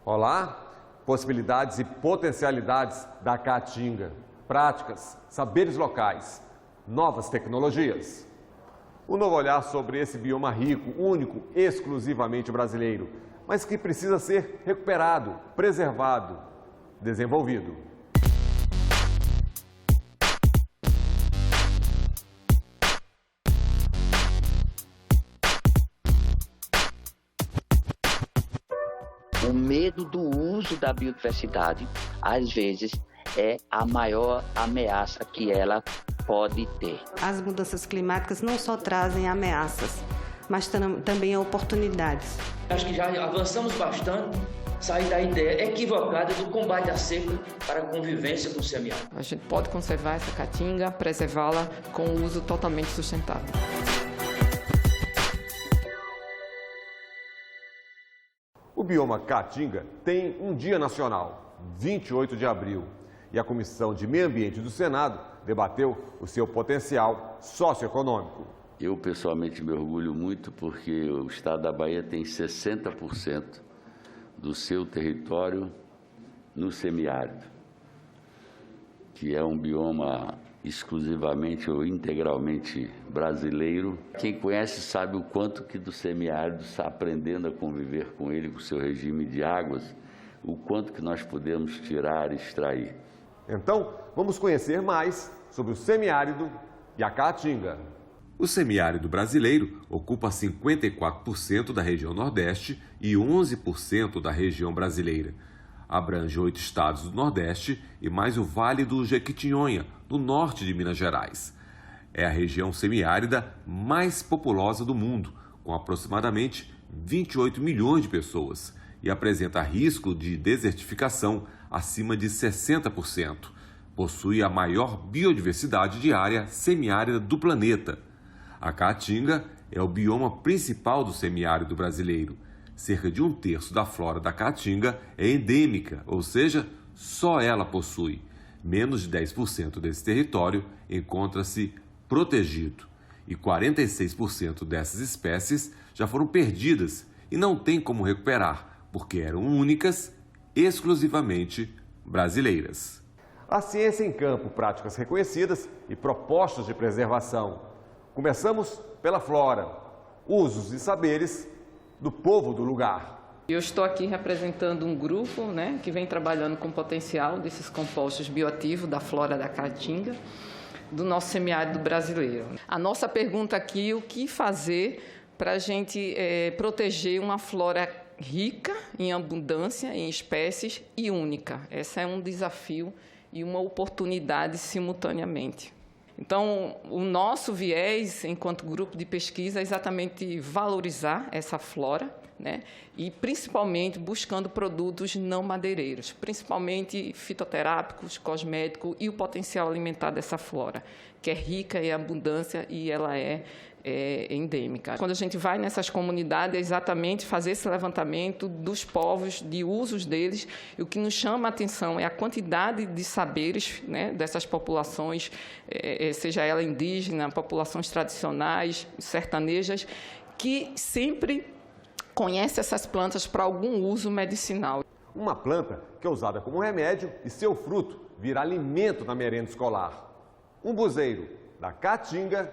Olá, possibilidades e potencialidades da Caatinga. Práticas, saberes locais, novas tecnologias. Um novo olhar sobre esse bioma rico, único, exclusivamente brasileiro, mas que precisa ser recuperado, preservado, desenvolvido. O medo do uso da biodiversidade, às vezes, é a maior ameaça que ela pode ter. As mudanças climáticas não só trazem ameaças, mas também oportunidades. Acho que já avançamos bastante, sair da ideia equivocada do combate à seca para a convivência com o semiárido. A gente pode conservar essa caatinga, preservá-la com um uso totalmente sustentável. O bioma Caatinga tem um dia nacional, 28 de abril, e a Comissão de Meio Ambiente do Senado debateu o seu potencial socioeconômico. Eu, pessoalmente, me orgulho muito porque o estado da Bahia tem 60% do seu território no semiárido, que é um bioma exclusivamente ou integralmente brasileiro. Quem conhece sabe o quanto que do semiárido está aprendendo a conviver com ele, com o seu regime de águas, o quanto que nós podemos tirar e extrair. Então, vamos conhecer mais sobre o semiárido e a Caatinga. O semiárido brasileiro ocupa 54% da região Nordeste e 11% da região brasileira. Abrange 8 estados do Nordeste e mais o Vale do Jequitinhonha, no norte de Minas Gerais. É a região semiárida mais populosa do mundo, com aproximadamente 28 milhões de pessoas, e apresenta risco de desertificação acima de 60%. Possui a maior biodiversidade de área semiárida do planeta. A Caatinga é o bioma principal do semiárido brasileiro. Cerca de 1/3 da flora da Caatinga é endêmica, ou seja, só ela possui. Menos de 10% desse território encontra-se protegido. E 46% dessas espécies já foram perdidas e não tem como recuperar, porque eram únicas, exclusivamente brasileiras. A ciência em campo, práticas reconhecidas e propostas de preservação. Começamos pela flora, usos e saberes do povo do lugar. Eu estou aqui representando um grupo, que vem trabalhando com o potencial desses compostos bioativos da flora da Caatinga, do nosso semiárido brasileiro. A nossa pergunta aqui é o que fazer para a gente proteger uma flora rica em abundância, em espécies e única. Esse é um desafio e uma oportunidade simultaneamente. Então, o nosso viés, enquanto grupo de pesquisa, é exatamente valorizar essa flora, e principalmente buscando produtos não madeireiros, principalmente fitoterápicos, cosméticos e o potencial alimentar dessa flora, que é rica em abundância e ela é endêmica. Quando a gente vai nessas comunidades, é exatamente fazer esse levantamento dos povos, de usos deles, e o que nos chama a atenção é a quantidade de saberes dessas populações, seja ela indígena, populações tradicionais, sertanejas, que sempre conhece essas plantas para algum uso medicinal. Uma planta que é usada como remédio e seu fruto vira alimento na merenda escolar. Um buzeiro da Caatinga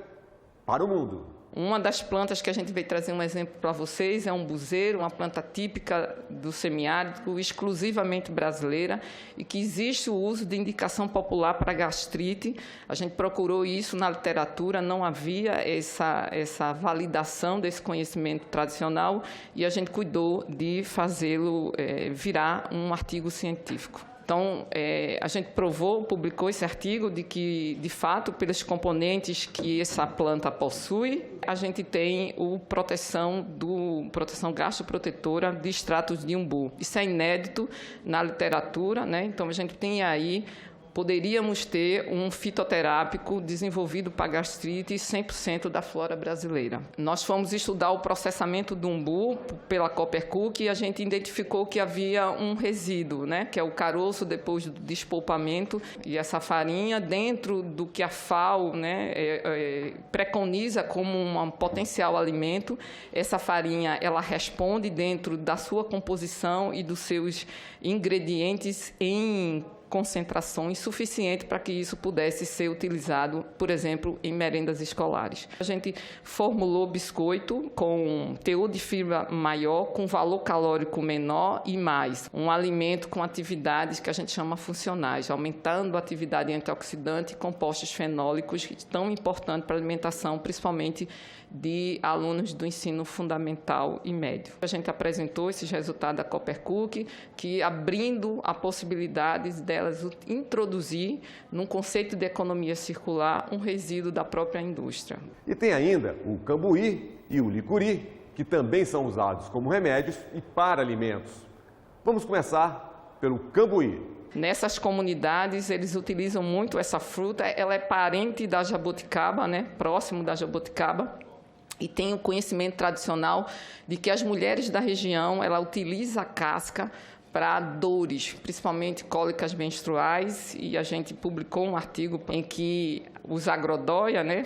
para o mundo. Uma das plantas que a gente veio trazer um exemplo para vocês é um buzeiro, uma planta típica do semiárido, exclusivamente brasileira, e que existe o uso de indicação popular para gastrite. A gente procurou isso na literatura, não havia essa validação desse conhecimento tradicional e a gente cuidou de fazê-lo virar um artigo científico. Então, a gente publicou esse artigo de que, de fato, pelos componentes que essa planta possui, a gente tem proteção gastroprotetora de extratos de umbu. Isso é inédito na literatura, Então, a gente tem aí poderíamos ter um fitoterápico desenvolvido para gastrite 100% da flora brasileira. Nós fomos estudar o processamento do umbu pela Coppercook e a gente identificou que havia um resíduo, né, que é o caroço depois do despolpamento, e essa farinha, dentro do que a FAO, né, preconiza como um potencial alimento, essa farinha ela responde dentro da sua composição e dos seus ingredientes em concentrações suficientes para que isso pudesse ser utilizado, por exemplo, em merendas escolares. A gente formulou biscoito com teor de fibra maior, com valor calórico menor e mais. Um alimento com atividades que a gente chama funcionais, aumentando a atividade antioxidante e compostos fenólicos, tão importante para a alimentação, principalmente de alunos do ensino fundamental e médio. A gente apresentou esses resultados da Coppercook, que abrindo a possibilidade delas introduzir, num conceito de economia circular, um resíduo da própria indústria. E tem ainda o cambuí e o licuri, que também são usados como remédios e para alimentos. Vamos começar pelo cambuí. Nessas comunidades, eles utilizam muito essa fruta. Ela é parente da jabuticaba, né? Próximo da jabuticaba. E tem o conhecimento tradicional de que as mulheres da região, ela utiliza a casca para dores, principalmente cólicas menstruais, e a gente publicou um artigo em que os agrodóia, né,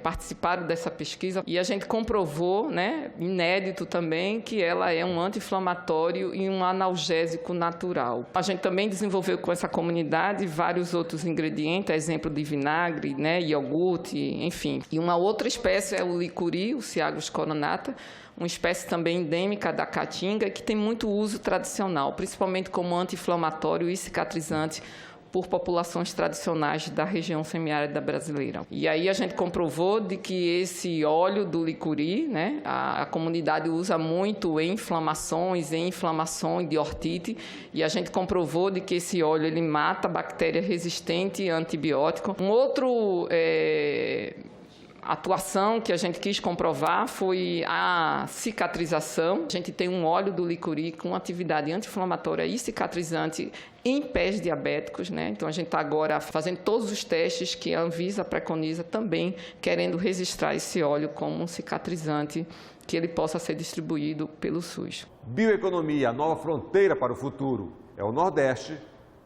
participaram dessa pesquisa, e a gente comprovou, né, inédito também, que ela é um anti-inflamatório e um analgésico natural. A gente também desenvolveu com essa comunidade vários outros ingredientes, exemplo de vinagre, né, iogurte, enfim. E uma outra espécie é o licuri, o Ciagus coronata, uma espécie também endêmica da caatinga, que tem muito uso tradicional, principalmente como anti-inflamatório e cicatrizante por populações tradicionais da região semiárida brasileira. E aí a gente comprovou de que esse óleo do licuri, né, a comunidade usa muito em inflamações de ortite, e a gente comprovou de que esse óleo ele mata bactéria resistente a antibiótico. Um outro atuação que a gente quis comprovar foi a cicatrização. A gente tem um óleo do licuri com atividade anti-inflamatória e cicatrizante em pés diabéticos, né? Então a gente está agora fazendo todos os testes que a Anvisa preconiza, também querendo registrar esse óleo como um cicatrizante que ele possa ser distribuído pelo SUS. Bioeconomia, a nova fronteira para o futuro, é o Nordeste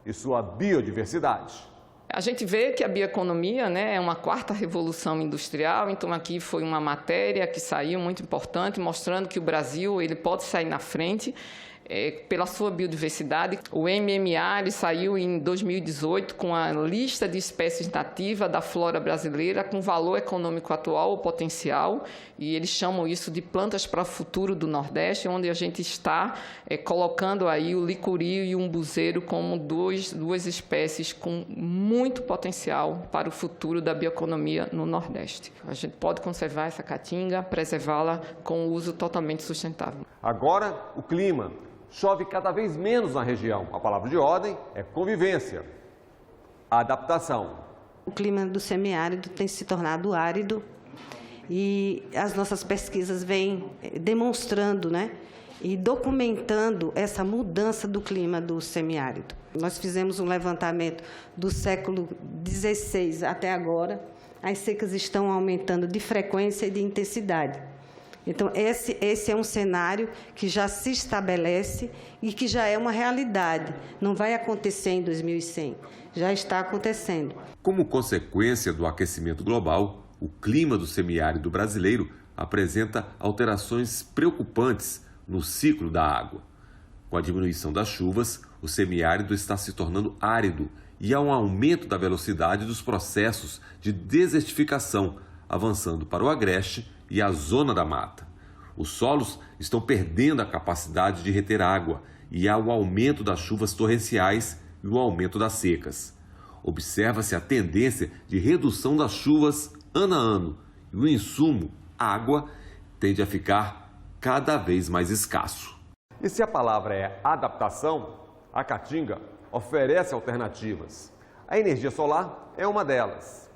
e sua biodiversidade. A gente vê que a bioeconomia, né, é uma quarta revolução industrial, então aqui foi uma matéria que saiu muito importante, mostrando que o Brasil ele pode sair na frente pela sua biodiversidade. O MMA ele saiu em 2018 com a lista de espécies nativas da flora brasileira com valor econômico atual ou potencial, e eles chamam isso de plantas para o futuro do Nordeste, onde a gente está colocando aí o licuri e o umbuzeiro como duas espécies com muito potencial para o futuro da bioeconomia no Nordeste. A gente pode conservar essa caatinga, preservá-la com uso totalmente sustentável. Agora, o clima. Chove cada vez menos na região. A palavra de ordem é convivência, adaptação. O clima do semiárido tem se tornado árido e as nossas pesquisas vêm demonstrando, né, e documentando essa mudança do clima do semiárido. Nós fizemos um levantamento do século XVI até agora. As secas estão aumentando de frequência e de intensidade. Então, esse é um cenário que já se estabelece e que já é uma realidade. Não vai acontecer em 2100, já está acontecendo. Como consequência do aquecimento global, o clima do semiárido brasileiro apresenta alterações preocupantes no ciclo da água. Com a diminuição das chuvas, o semiárido está se tornando árido e há um aumento da velocidade dos processos de desertificação, avançando para o agreste e a zona da mata. Os solos estão perdendo a capacidade de reter água e há o aumento das chuvas torrenciais e o aumento das secas. Observa-se a tendência de redução das chuvas ano a ano e o insumo, água, tende a ficar cada vez mais escasso. E se a palavra é adaptação, a Caatinga oferece alternativas. A energia solar é uma delas.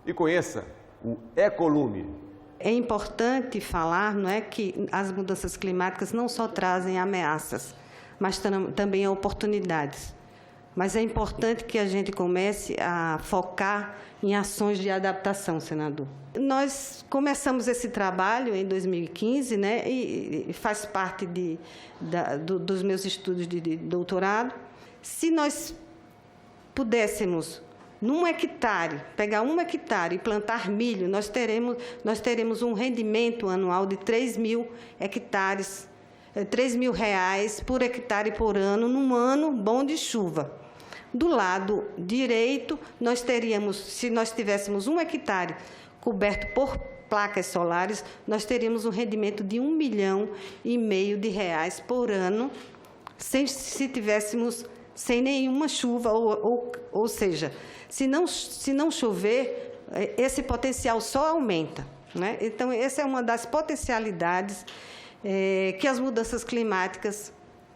E conheça o Ecolume. É importante falar, não é, que as mudanças climáticas não só trazem ameaças, mas também oportunidades. Mas é importante que a gente comece a focar em ações de adaptação, senador. Nós começamos esse trabalho em 2015, né, e faz parte dos meus estudos de doutorado. Se nós pudéssemos, num hectare, pegar 1 hectare e plantar milho, nós teremos um rendimento anual de 3 mil hectares, R$3.000 por hectare por ano, num ano bom de chuva. Do lado direito, nós teríamos, se nós tivéssemos 1 hectare coberto por placas solares, nós teríamos um rendimento de R$1,5 milhão por ano, se tivéssemos sem nenhuma chuva, ou seja, se não chover, esse potencial só aumenta, né? Então, essa é uma das potencialidades que as mudanças climáticas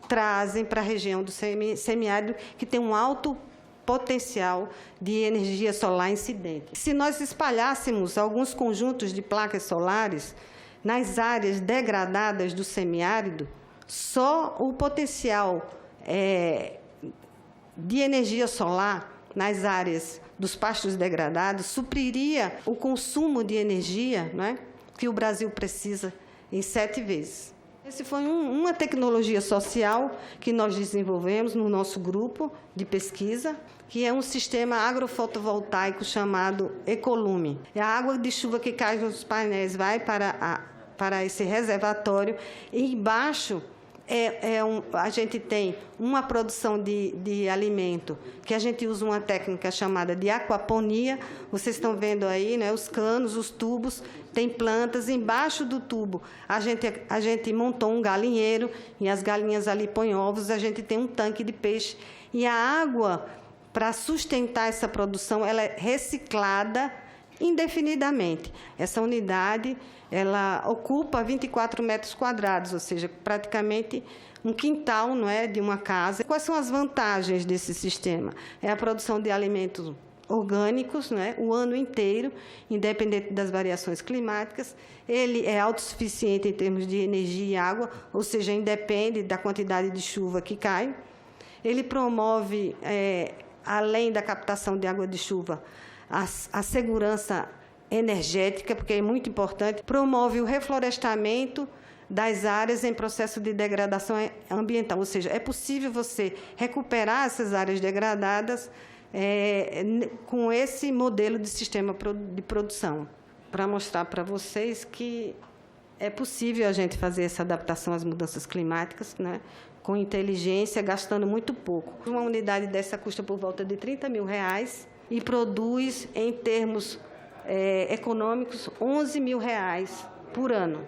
trazem para a região do semiárido, que tem um alto potencial de energia solar incidente. Se nós espalhássemos alguns conjuntos de placas solares nas áreas degradadas do semiárido, só o potencial de energia solar nas áreas dos pastos degradados supriria o consumo de energia, né, que o Brasil precisa em 7 vezes. Essa foi uma tecnologia social que nós desenvolvemos no nosso grupo de pesquisa, que é um sistema agrofotovoltaico chamado Ecolume. A água de chuva que cai nos painéis vai para esse reservatório e embaixo a gente tem uma produção de alimento, que a gente usa uma técnica chamada de aquaponia. Vocês estão vendo aí, né, os canos, os tubos, tem plantas. Embaixo do tubo, a gente montou um galinheiro e as galinhas ali põem ovos. A gente tem um tanque de peixe. E a água, para sustentar essa produção, ela é reciclada indefinidamente. Essa unidade, ela ocupa 24 metros quadrados, ou seja, praticamente um quintal, não é, de uma casa. Quais são as vantagens desse sistema? É a produção de alimentos orgânicos, não é, o ano inteiro, independente das variações climáticas. Ele é autossuficiente em termos de energia e água, ou seja, independe da quantidade de chuva que cai. Ele promove, além da captação de água de chuva, a segurança energética, porque é muito importante, promove o reflorestamento das áreas em processo de degradação ambiental, ou seja, é possível você recuperar essas áreas degradadas com esse modelo de sistema de produção, para mostrar para vocês que é possível a gente fazer essa adaptação às mudanças climáticas, né, com inteligência, gastando muito pouco. Uma unidade dessa custa por volta de R$30.000 e produz, em termos econômicos, R$11.000 por ano.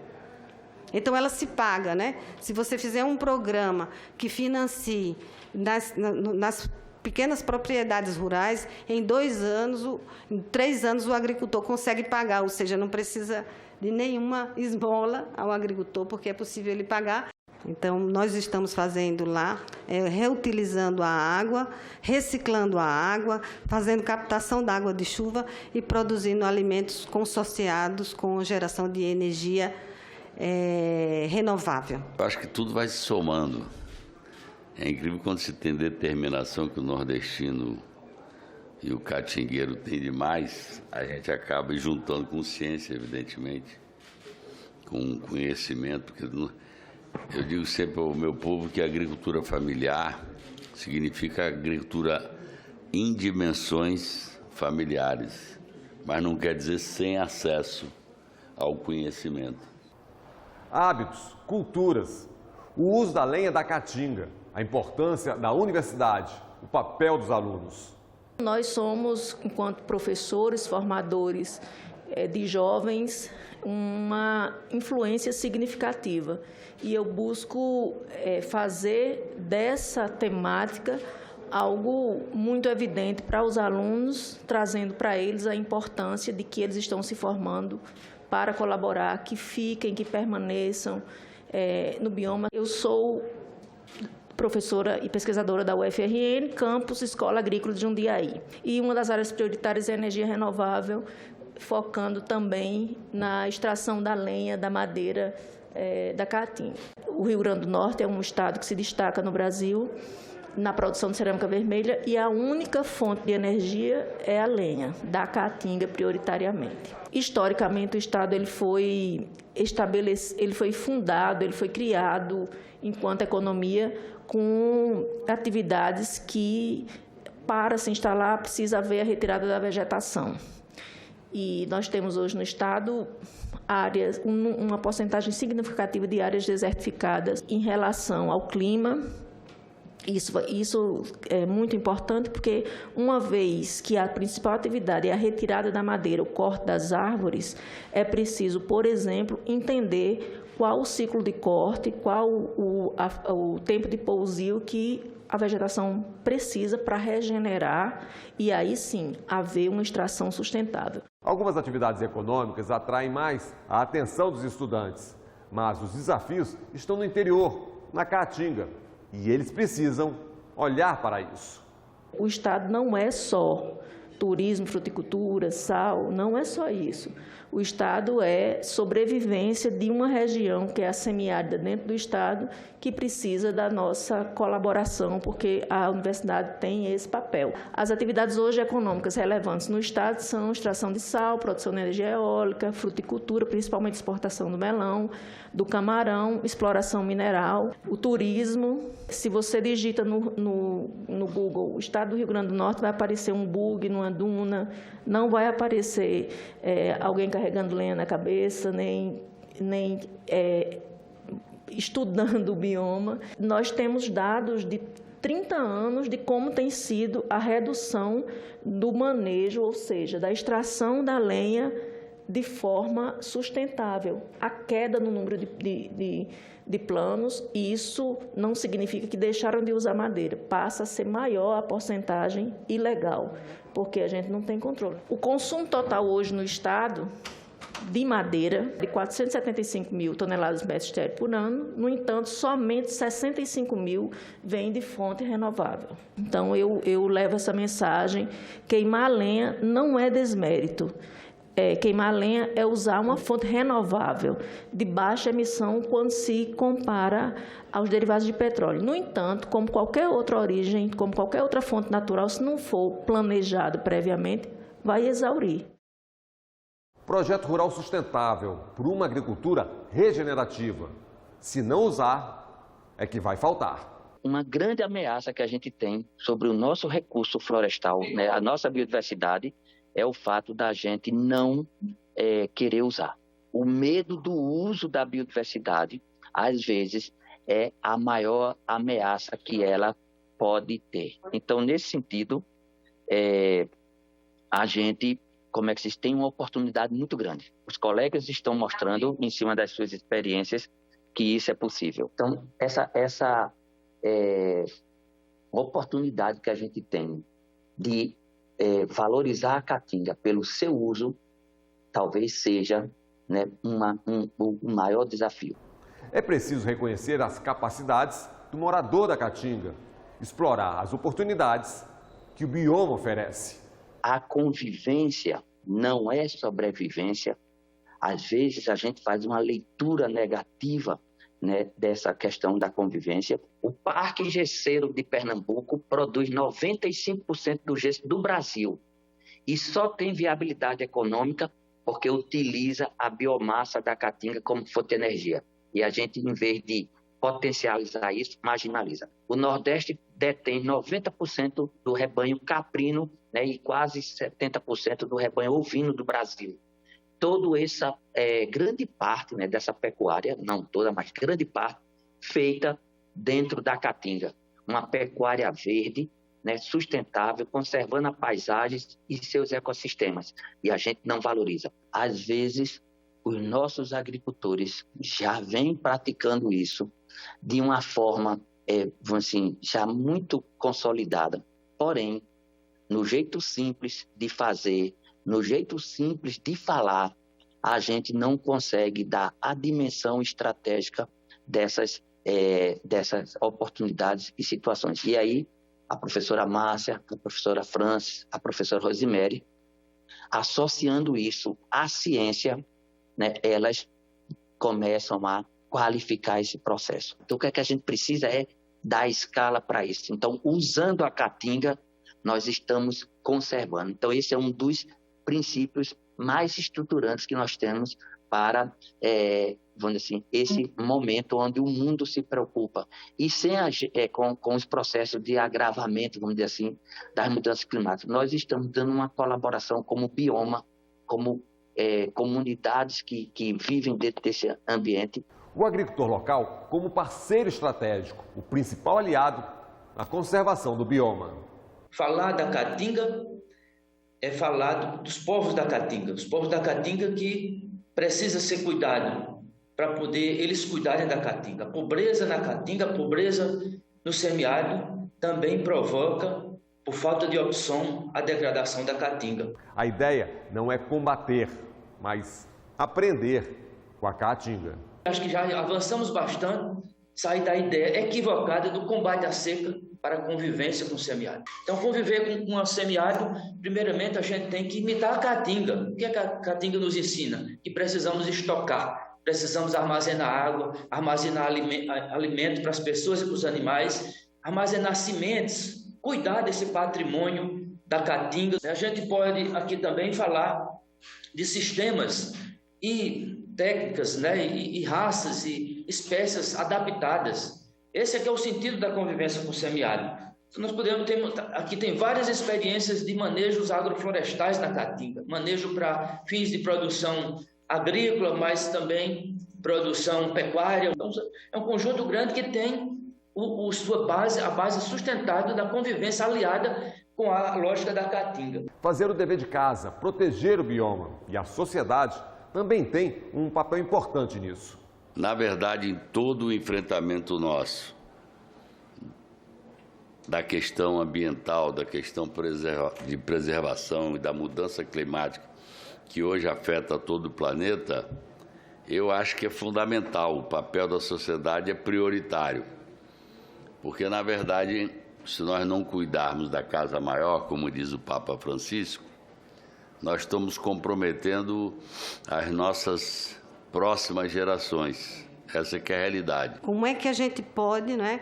Então, ela se paga, né? Se você fizer um programa que financie nas pequenas propriedades rurais, em 2 anos, em 3 anos, o agricultor consegue pagar, ou seja, não precisa de nenhuma esmola ao agricultor, porque é possível ele pagar. Então, nós estamos fazendo lá, reutilizando a água, reciclando a água, fazendo captação da água de chuva e produzindo alimentos consorciados com geração de energia renovável. Eu acho que tudo vai se somando. É incrível quando se tem determinação que o nordestino e o catingueiro têm demais, a gente acaba juntando com ciência, evidentemente, com conhecimento, porque eu digo sempre ao meu povo que a agricultura familiar significa agricultura em dimensões familiares, mas não quer dizer sem acesso ao conhecimento. Hábitos, culturas, o uso da lenha da caatinga, a importância da universidade, o papel dos alunos. Nós somos, enquanto professores, formadores de jovens, uma influência significativa. E eu busco fazer dessa temática algo muito evidente para os alunos, trazendo para eles a importância de que eles estão se formando para colaborar, que fiquem, que permaneçam no bioma. Eu sou professora e pesquisadora da UFRN, campus Escola Agrícola de Jundiaí. E uma das áreas prioritárias é a energia renovável, focando também na extração da lenha, da madeira, da caatinga. O Rio Grande do Norte é um estado que se destaca no Brasil na produção de cerâmica vermelha e a única fonte de energia é a lenha, da caatinga prioritariamente. Historicamente, o Estado ele foi fundado, ele foi criado enquanto economia com atividades que, para se instalar, precisa haver a retirada da vegetação. E nós temos hoje no Estado áreas, uma porcentagem significativa de áreas desertificadas em relação ao clima. Isso é muito importante porque, uma vez que a principal atividade é a retirada da madeira, o corte das árvores, é preciso, por exemplo, entender qual o ciclo de corte, qual o tempo de pousio que a vegetação precisa para regenerar e aí sim haver uma extração sustentável. Algumas atividades econômicas atraem mais a atenção dos estudantes, mas os desafios estão no interior, na Caatinga, e eles precisam olhar para isso. O Estado não é só turismo, fruticultura, sal, não é só isso. O Estado é sobrevivência de uma região que é a semiárida dentro do Estado, que precisa da nossa colaboração, porque a universidade tem esse papel. As atividades hoje econômicas relevantes no Estado são extração de sal, produção de energia eólica, fruticultura, principalmente exportação do melão, do camarão, exploração mineral, o turismo. Se você digita no Google o Estado do Rio Grande do Norte, vai aparecer um bug numa duna, não vai aparecer alguém carregando lenha na cabeça, nem estudando o bioma. Nós temos dados de 30 anos de como tem sido a redução do manejo, ou seja, da extração da lenha de forma sustentável. A queda no número de planos, e isso não significa que deixaram de usar madeira, passa a ser maior a porcentagem ilegal, porque a gente não tem controle. O consumo total hoje no Estado de madeira, de 475 mil toneladas de metro estéril por ano, no entanto, somente 65 mil vem de fonte renovável. Então, eu levo essa mensagem: queimar lenha não é desmérito. Queimar lenha é usar uma fonte renovável de baixa emissão quando se compara aos derivados de petróleo. No entanto, como qualquer outra origem, como qualquer outra fonte natural, se não for planejado previamente, vai exaurir. Projeto Rural Sustentável por uma agricultura regenerativa. Se não usar, é que vai faltar. Uma grande ameaça que a gente tem sobre o nosso recurso florestal, né, a nossa biodiversidade, é o fato da gente não querer usar. O medo do uso da biodiversidade, às vezes, é a maior ameaça que ela pode ter. Então, nesse sentido, a gente, tem uma oportunidade muito grande. Os colegas estão mostrando, em cima das suas experiências, que isso é possível. Então, essa oportunidade que a gente tem de valorizar a caatinga pelo seu uso, talvez seja, né, o maior desafio. É preciso reconhecer as capacidades do morador da caatinga, explorar as oportunidades que o bioma oferece. A convivência não é sobrevivência. Às vezes a gente faz uma leitura negativa, né, dessa questão da convivência. O Parque Gesseiro de Pernambuco produz 95% do gesso do Brasil e só tem viabilidade econômica porque utiliza a biomassa da caatinga como fonte de energia. E a gente, em vez de potencializar isso, marginaliza. O Nordeste detém 90% do rebanho caprino, né, e quase 70% do rebanho ovino do Brasil. Toda essa grande parte, né, dessa pecuária, não toda, mas grande parte, feita dentro da caatinga. Uma pecuária verde, né, sustentável, conservando a paisagem e seus ecossistemas. E a gente não valoriza. Às vezes, os nossos agricultores já vêm praticando isso de uma forma, já muito consolidada. Porém, no jeito simples de fazer, no jeito simples de falar, a gente não consegue dar a dimensão estratégica dessas oportunidades e situações. E aí, a professora Márcia, a professora Francis, a professora Rosemary, associando isso à ciência, né, elas começam a qualificar esse processo. Então, o que a gente precisa é dar escala para isso. Então, usando a caatinga, nós estamos conservando. Então, esse é um dos princípios mais estruturantes que nós temos para, vamos dizer assim, esse momento onde o mundo se preocupa. E sem com os processos de agravamento, vamos dizer assim, das mudanças climáticas. Nós estamos dando uma colaboração como bioma, como comunidades que vivem dentro desse ambiente. O agricultor local como parceiro estratégico, o principal aliado na conservação do bioma. Falar da Caatinga é falar dos povos da Caatinga, os povos da Caatinga que precisa ser cuidado para poder eles cuidarem da Caatinga. A pobreza na Caatinga, a pobreza no semiárido também provoca, por falta de opção, a degradação da Caatinga. A ideia não é combater, mas aprender com a Caatinga. Acho que já avançamos bastante, sair da ideia equivocada do combate à seca para a convivência com o semiárido. Então, conviver com o semiárido, primeiramente a gente tem que imitar a Caatinga. O que a Caatinga nos ensina? Que precisamos estocar, precisamos armazenar água, armazenar alimento para as pessoas e para os animais, armazenar sementes, cuidar desse patrimônio da Caatinga. A gente pode aqui também falar de sistemas e técnicas, né, e raças e espécies adaptadas. Esse aqui é o sentido da convivência com o semiárido. Então, nós podemos ter, aqui tem várias experiências de manejos agroflorestais na Caatinga, manejo para fins de produção agrícola, mas também produção pecuária. Então, é um conjunto grande que tem a base sustentável da convivência aliada com a lógica da Caatinga. Fazer o dever de casa, proteger o bioma e a sociedade também tem um papel importante nisso. Na verdade, em todo o enfrentamento nosso da questão ambiental, da questão de preservação e da mudança climática, que hoje afeta todo o planeta, eu acho que é fundamental, o papel da sociedade é prioritário. Porque, na verdade, se nós não cuidarmos da casa maior, como diz o Papa Francisco, nós estamos comprometendo as nossas próximas gerações. Essa que é a realidade. Como é que a gente pode, né,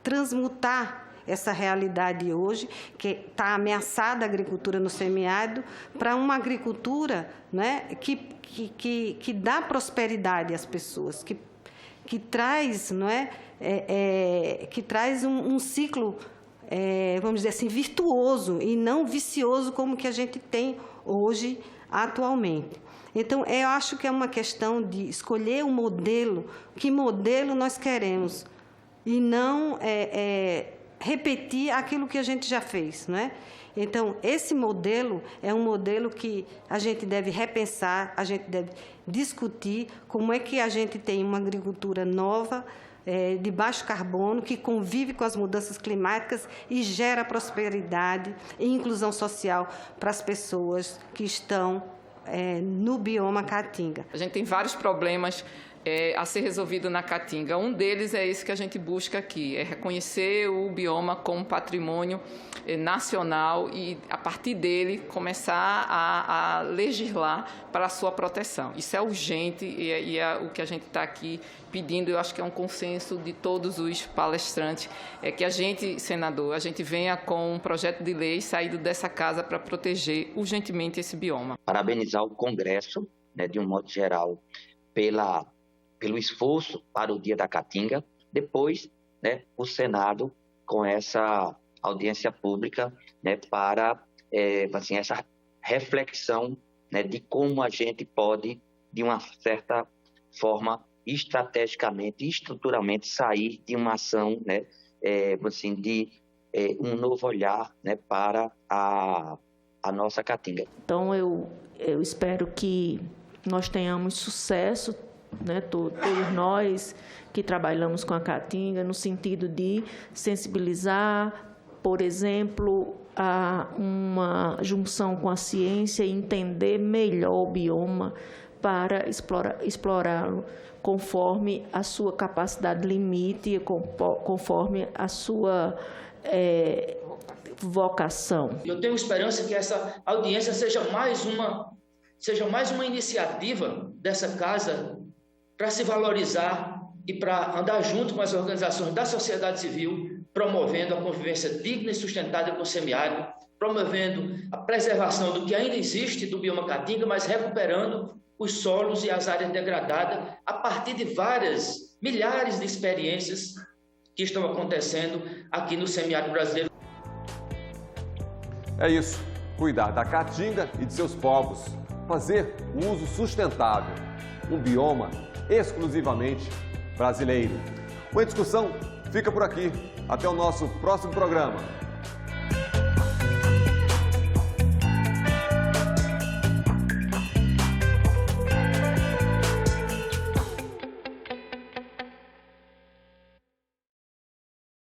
transmutar essa realidade hoje, que está ameaçada a agricultura no semiárido, para uma agricultura, né, que dá prosperidade às pessoas, que traz, não é, que traz um ciclo, vamos dizer assim, virtuoso e não vicioso como que a gente tem hoje, atualmente. Então, eu acho que é uma questão de escolher um modelo, que modelo nós queremos, e não repetir aquilo que a gente já fez, não é? Então, esse modelo é um modelo que a gente deve repensar, a gente deve discutir como é que a gente tem uma agricultura nova, de baixo carbono, que convive com as mudanças climáticas e gera prosperidade e inclusão social para as pessoas que estão no bioma Caatinga. A gente tem vários problemas a ser resolvido na Caatinga. Um deles é esse que a gente busca aqui, é reconhecer o bioma como patrimônio nacional e, a partir dele, começar a legislar para a sua proteção. Isso é urgente e é o que a gente está aqui pedindo. Eu acho que é um consenso de todos os palestrantes, que a gente, senador, a gente venha com um projeto de lei saído dessa casa para proteger urgentemente esse bioma. Parabenizar o Congresso, né, de um modo geral, pelo esforço para o Dia da Caatinga. Depois, né, o Senado com essa audiência pública, né, para assim, essa reflexão, né, de como a gente pode, de uma certa forma, estrategicamente e estruturalmente sair de uma ação, né, assim, de um novo olhar, né, para a nossa Caatinga. Então, eu espero que nós tenhamos sucesso, né, todos nós que trabalhamos com a Caatinga, no sentido de sensibilizar, por exemplo, uma junção com a ciência e entender melhor o bioma para explorá-lo conforme a sua capacidade limite, conforme a sua vocação. Eu tenho esperança que essa audiência seja mais uma iniciativa dessa casa para se valorizar e para andar junto com as organizações da sociedade civil, promovendo a convivência digna e sustentada com o semiárido, promovendo a preservação do que ainda existe do bioma Caatinga, mas recuperando os solos e as áreas degradadas a partir de milhares de experiências que estão acontecendo aqui no semiárido brasileiro. É isso, cuidar da Caatinga e de seus povos, fazer um uso sustentável, um bioma exclusivamente brasileiro. Uma discussão fica por aqui. Até o nosso próximo programa.